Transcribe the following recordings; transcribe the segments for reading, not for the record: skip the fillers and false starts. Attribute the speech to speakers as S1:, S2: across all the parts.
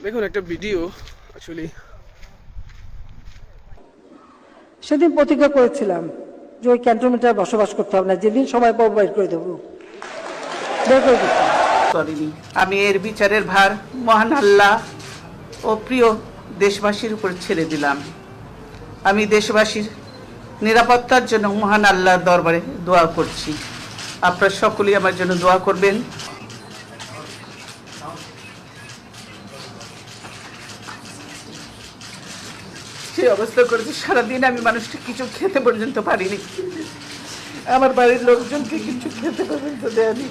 S1: দেখুন একটা ভিডিও আসলে
S2: সেদিন প্রতিজ্ঞা করেছিলাম যে ওই ক্যান্টনমেন্টে বসবাস করতে হবে না, যেদিন সবাই বের করে দেবো, বের করে দিতে
S3: করিনি। আমি এর বিচারের ভার মহান আল্লাহ ও প্রিয় দেশবাসীর উপর ছেড়ে দিলাম। আমি দেশবাসীর নিরাপত্তার জন্য মহান আল্লাহর দরবারে দোয়া করছি। আপনারা সকলেই আমার জন্য দোয়া করবেন। যে অবস্থা করেছে, সারাদিন আমি মানুষটা কিছু খেতে পর্যন্ত পারিনি, আমার বাড়ির লোকজনকে কিছু খেতে পর্যন্ত দেয়নি।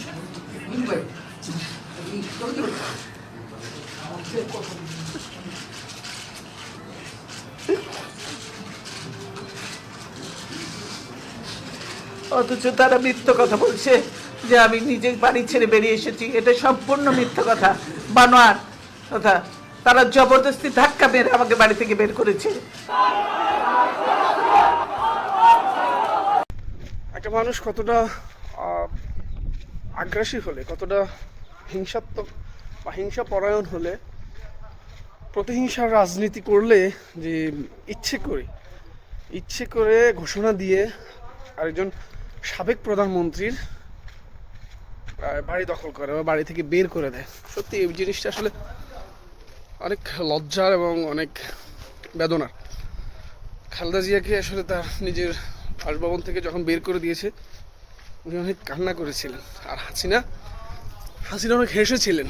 S3: অথচ তারা মিথ্যা কথা বলছে যে আমি নিজের বাড়ি ছেড়ে বেরিয়ে এসেছি। এটা সম্পূর্ণ মিথ্যা কথা, বানোয়ার কথা। তারা জবরদস্তি ধাক্কা মেরে আমাকে বাড়ি থেকে বের করেছে।
S1: একটা মানুষ কতটা আগ্রাসী হলে, কতটা হিংসাত্মক বা হিংসা পরায়ণ হলে, প্রতিহিংসার রাজনীতি করলে, যে ইচ্ছে করে ঘোষণা দিয়ে আরেকজন সাবেক প্রধানমন্ত্রীর বাড়ি দখল করে বা বাড়ি থেকে বের করে দেয়। সত্যি এই জিনিসটা আসলে অনেক লজ্জার এবং অনেক বেদনার। খালেদা জিয়াকে আসলে তার নিজের বাসভবন থেকে যখন বের করে দিয়েছে, উনি অনেক কান্না করেছিলেন, আর হাসিনা অনেক হেসেছিলেন।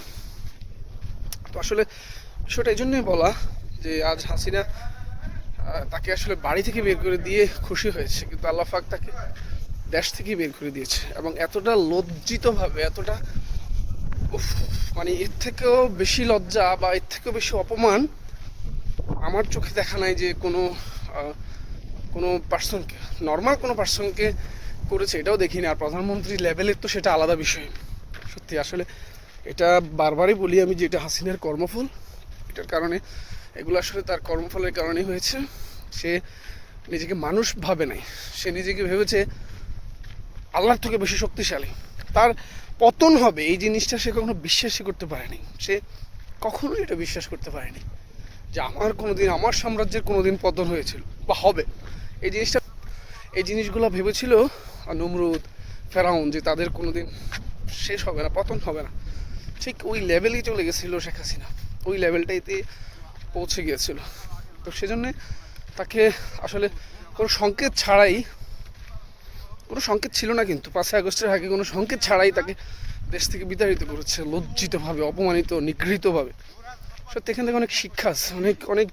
S1: তো আসলে বিষয়টা এই জন্যই বলা যে আজ হাসিনা তাকে আসলে বাড়ি থেকে বের করে দিয়ে খুশি হয়েছে, কিন্তু আল্লাহ পাক তাকে দেশ থেকে বের করে দিয়েছে। এবং এতটা লজ্জিতভাবে, এতটা মানে এর থেকেও বেশি লজ্জা বা এর থেকেও বেশি অপমান আমার চোখে দেখা নাই যে কোনো পার্সনকে, নর্মাল কোনো পার্সনকে করেছে, এটাও দেখিনি। আর প্রধানমন্ত্রী লেভেলের তো সেটা আলাদা বিষয়। সত্যি আসলে এটা বারবারই বলি আমি যে এটা হাসিনার কর্মফল। এটার কারণে এগুলো আসলে তার কর্মফলের কারণেই হয়েছে। সে নিজেকে মানুষ ভাবে নাই, সে নিজেকে ভেবেছে আল্লাহর থেকে বেশি শক্তিশালী। তার পতন হবে এই জিনিসটা সে কখনো বিশ্বাসই করতে পারেনি। সে কখনোই এটা বিশ্বাস করতে পারেনি যে আমার সাম্রাজ্যের কোনোদিন পতন হয়েছিল বা হবে। এই জিনিসগুলো ভেবেছিল নমরুদ, ফেরাউন, যে তাদের কোনোদিন শেষ হবে না, পতন হবে না। ঠিক ওই লেভেলেই চলে গেছিল শেখ হাসিনা, ওই লেভেলটাইতে পৌঁছে গিয়েছিল। তো সেজন্য তাকে আসলে কোনো সংকেত ছিল না, কিন্তু 5 আগস্টের আগে কোনো সংকেত ছাড়াই তাকে দেশ থেকে বিতাড়িত করেছে, লজ্জিতভাবে, অপমানিত, নিগৃহীতভাবে। সত্যি এখান থেকে অনেক শিক্ষা আছে, অনেক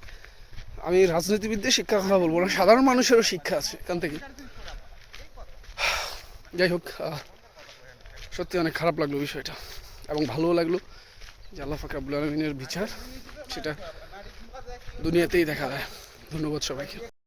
S1: আমি রাজনীতিবিদদের শিক্ষার কথা বলবো না, সাধারণ মানুষেরও শিক্ষা আছে এখান থেকে। যাই হোক, সত্যি অনেক খারাপ লাগলো বিষয়টা, এবং ভালোও লাগলো যে আল্লাহ পাক রব্বুল আলামিনের বিচার সেটা দুনিয়াতেই দেখা যায়। ধন্যবাদ সবাইকে।